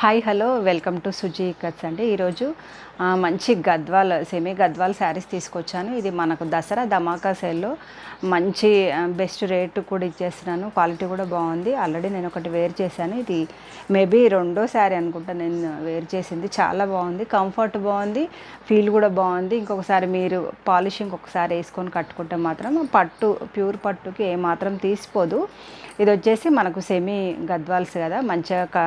Hi hello welcome to Suji cuts అండి. ఈరోజు మంచి గద్వాల్ సెమీ గద్వాల్ శారీస్ తీసుకొచ్చాను. ఇది మనకు దసరా ధమాకా సేల్లో మంచి బెస్ట్ రేట్ కూడా ఇచ్చేస్తున్నాను. క్వాలిటీ కూడా బాగుంది. ఆల్రెడీ నేను ఒకటి వేర్ చేశాను. ఇది మేబీ రెండో శారీ అనుకుంటా నేను వేర్ చేసింది. చాలా బాగుంది, కంఫర్ట్ బాగుంది, ఫీల్ కూడా బాగుంది. ఇంకొకసారి మీరు పాలిషింగ్ ఒకసారి వేసుకొని కట్టుకుంటే మాత్రం పట్టు ప్యూర్ పట్టుకి ఏమాత్రం తీసిపోదు. ఇది వచ్చేసి మనకు సెమీ గద్వాల్స్ కదా, మంచిగా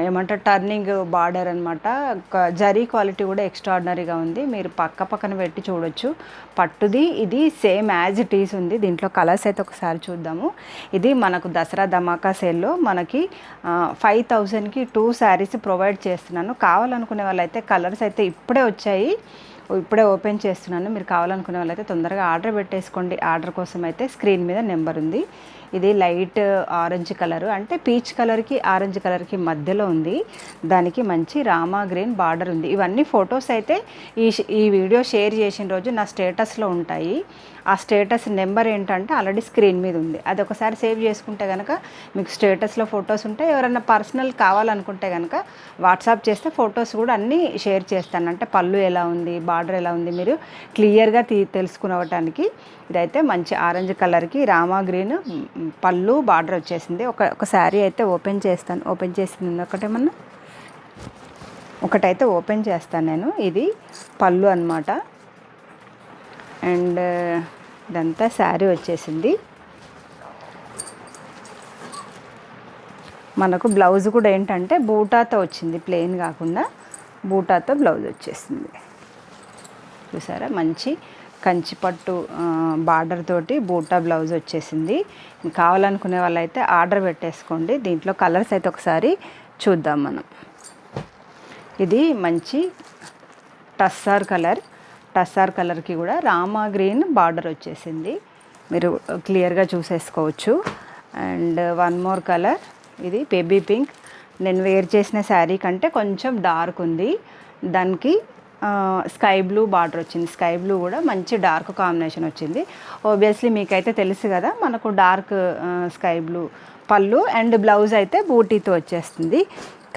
ఏమంటారు టర్నింగ్ బార్డర్ అనమాట. జరీ క్వాలిటీ కూడా ఎక్స్ట్రాడినరీగా ఉంది. మీరు పక్కన పెట్టి చూడొచ్చు. పట్టుది ఇది సేమ్ యాజ్ ఇట్ ఈస్ ఉంది. దీంట్లో కలర్స్ అయితే ఒకసారి చూద్దాము. ఇది మనకు దసరా ధమాకా సేల్లో మనకి 5000కి 2 శారీస్ ప్రొవైడ్ చేస్తున్నాను. కావాలనుకునే వాళ్ళైతే కలర్స్ అయితే ఇప్పుడే వచ్చాయి, ఇప్పుడే ఓపెన్ చేస్తున్నాను. మీరు కావాలనుకునే వాళ్ళైతే తొందరగా ఆర్డర్ పెట్టేసుకోండి. ఆర్డర్ కోసం అయితే స్క్రీన్ మీద నెంబర్ ఉంది. ఇది లైట్ ఆరెంజ్ కలరు, అంటే పీచ్ కలర్కి ఆరెంజ్ కలర్కి మధ్యలో ఉంది. దానికి మంచి రామా గ్రీన్ బార్డర్ ఉంది. ఇవన్నీ ఫొటోస్ అయితే ఈ వీడియో షేర్ చేసిన రోజు నా స్టేటస్లో ఉంటాయి. ఆ స్టేటస్ నెంబర్ ఏంటంటే ఆల్రెడీ స్క్రీన్ మీద ఉంది. అది ఒకసారి సేవ్ చేసుకుంటే కనుక మీకు స్టేటస్లో ఫొటోస్ ఉంటాయి. ఎవరైనా పర్సనల్ కావాలనుకుంటే కనుక వాట్సాప్ చేస్తే ఫొటోస్ కూడా అన్నీ షేర్ చేస్తాను. అంటే పళ్ళు ఎలా ఉంది, బార్డర్ ఎలా ఉంది, మీరు క్లియర్గా తెలుసుకునవటానికి. ఇదైతే మంచి ఆరెంజ్ కలర్కి రామా గ్రీన్ పళ్ళు బార్డర్ వచ్చేసింది. ఒక శారీ అయితే ఓపెన్ చేస్తాను. ఓపెన్ చేసింది ఒకటైతే ఓపెన్ చేస్తాను నేను. ఇది పళ్ళు అనమాట. అండ్ ఇదంతా శారీ వచ్చేసింది. మనకు బ్లౌజ్ కూడా ఏంటంటే బూటాతో వచ్చింది, ప్లెయిన్ కాకుండా బూటాతో బ్లౌజ్ వచ్చేసింది. చూసారా, మంచి కంచిపట్టు బార్డర్ తోటి బూటా బ్లౌజ్ వచ్చేసింది. కావాలనుకునే వాళ్ళైతే ఆర్డర్ పెట్టేసుకోండి. దీంట్లో కలర్స్ అయితే ఒకసారి చూద్దాం మనం. ఇది మంచి టస్సార్ కలర్కి కూడా రామా గ్రీన్ బార్డర్ వచ్చేసింది. మీరు క్లియర్గా చూసేసుకోవచ్చు. అండ్ వన్ మోర్ కలర్, ఇది బేబీ పింక్. నేను వేర్ చేసిన శారీ కంటే కొంచెం డార్క్ ఉంది. దానికి స్కై బ్లూ బార్డర్ వచ్చింది. స్కై బ్లూ కూడా మంచి డార్క్ కాంబినేషన్ వచ్చింది. ఆబ్వియస్లీ మీకైతే తెలుసు కదా, మనకు డార్క్ స్కై బ్లూ పళ్ళు అండ్ బ్లౌజ్ అయితే బూటీతో వచ్చేస్తుంది.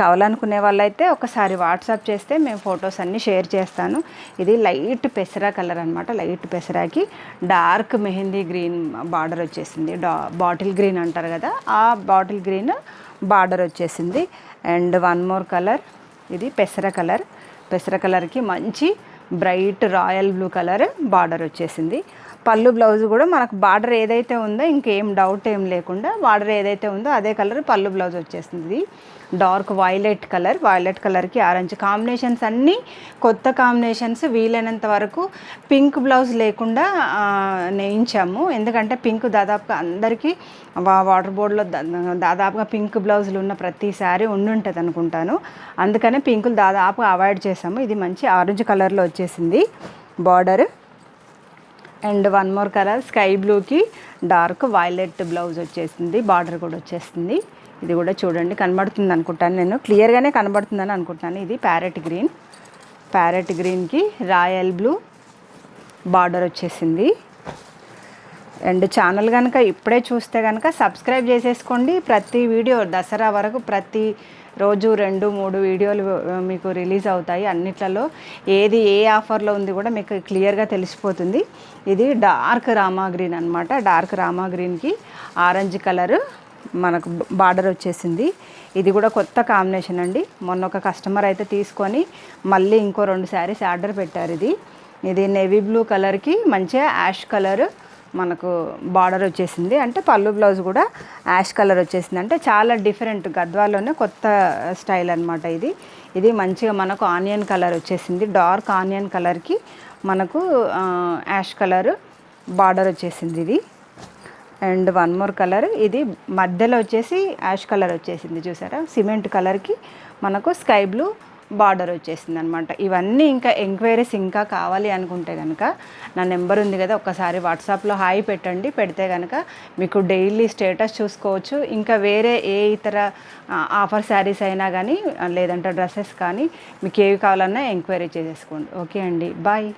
కావాలనుకునే వాళ్ళైతే ఒకసారి వాట్సాప్ చేస్తే మేము ఫొటోస్ అన్నీ షేర్ చేస్తాను. ఇది లైట్ పెసరా కలర్ అనమాట. లైట్ పెసరాకి డార్క్ మెహందీ గ్రీన్ బార్డర్ వచ్చేసింది. బాటిల్ గ్రీన్ అంటారు కదా, ఆ బాటిల్ గ్రీన్ బార్డర్ వచ్చేసింది. అండ్ వన్ మోర్ కలర్, ఇది పెసర కలర్కి మంచి bright royal blue colour border వచ్చేసింది. పళ్ళు బ్లౌజ్ కూడా మనకు బార్డర్ ఏదైతే ఉందో ఇంకేం డౌట్ ఏం లేకుండా బార్డర్ ఏదైతే ఉందో అదే కలర్ పళ్ళు బ్లౌజ్ వచ్చేసింది. డార్క్ వైలెట్ కలర్కి ఆరెంజ్ కాంబినేషన్స్ అన్నీ కొత్త కాంబినేషన్స్. వీలైనంత వరకు పింక్ బ్లౌజ్ లేకుండా నేయించాము. ఎందుకంటే పింక్ దాదాపుగా అందరికీ వాటర్ బోర్డ్లో దాదాపుగా పింక్ బ్లౌజులు ఉన్న ప్రతిసారి ఉండుంటుంది అనుకుంటాను. అందుకనే పింకులు దాదాపుగా అవాయిడ్ చేసాము. ఇది మంచి ఆరెంజ్ కలర్లో వచ్చేసింది border. And one more colour sky బ్లూకి డార్క్ వైలెట్ బ్లౌజ్ వచ్చేసింది. బార్డర్ కూడా వచ్చేస్తుంది. ఇది కూడా చూడండి, కనబడుతుంది అనుకుంటాను, నేను క్లియర్గానే కనబడుతుందని అనుకుంటున్నాను. ఇది ప్యారెట్ గ్రీన్కి రాయల్ బ్లూ బార్డర్ వచ్చేసింది. అండ్ ఛానల్ కనుక ఇప్పుడే చూస్తే కనుక సబ్స్క్రైబ్ చేసేసుకోండి. ప్రతి వీడియో దసరా వరకు ప్రతి రోజు 2-3 వీడియోలు మీకు రిలీజ్ అవుతాయి. అన్నిట్లలో ఏది ఏ ఆఫర్లో ఉంది కూడా మీకు క్లియర్గా తెలిసిపోతుంది. ఇది డార్క్ రామా గ్రీన్ అనమాట. డార్క్ రామా గ్రీన్కి ఆరెంజ్ కలరు మనకు బార్డర్ వచ్చేసింది. ఇది కూడా కొత్త కాంబినేషన్ అండి. మొన్న ఒక కస్టమర్ అయితే తీసుకొని మళ్ళీ ఇంకో 2 శారీస్ ఆర్డర్ పెట్టారు. ఇది నేవీ బ్లూ కలర్కి మంచిగా యాష్ కలర్ మనకు బార్డర్ వచ్చేసింది. అంటే పళ్ళు బ్లౌజ్ కూడా యాష్ కలర్ వచ్చేసింది. అంటే చాలా డిఫరెంట్, గద్వాల్లోనే కొత్త స్టైల్ అనమాట. ఇది మంచిగా మనకు ఆనియన్ కలర్ వచ్చేసింది. డార్క్ ఆనియన్ కలర్కి మనకు యాష్ కలర్ బార్డర్ వచ్చేసింది. ఇది అండ్ వన్ మోర్ కలర్, ఇది మధ్యలో వచ్చేసి యాష్ కలర్ వచ్చేసింది. చూసారా, సిమెంట్ కలర్కి మనకు స్కై బ్లూ బార్డర్ వచ్చేసింది అనమాట. ఇవన్నీ ఇంకా ఎంక్వైరీస్ ఇంకా కావాలి అనుకుంటే కనుక నా నెంబర్ ఉంది కదా, ఒక్కసారి వాట్సాప్లో హాయ్ పెట్టండి. పెడితే కనుక మీకు డైలీ స్టేటస్ చూసుకోవచ్చు. ఇంకా వేరే ఏ ఇతర ఆఫర్ శారీస్ అయినా కానీ లేదంటే డ్రెస్సెస్ కానీ మీకు ఏవి కావాలన్నా ఎంక్వైరీ చేసేసుకోండి. ఓకే అండి, బాయ్.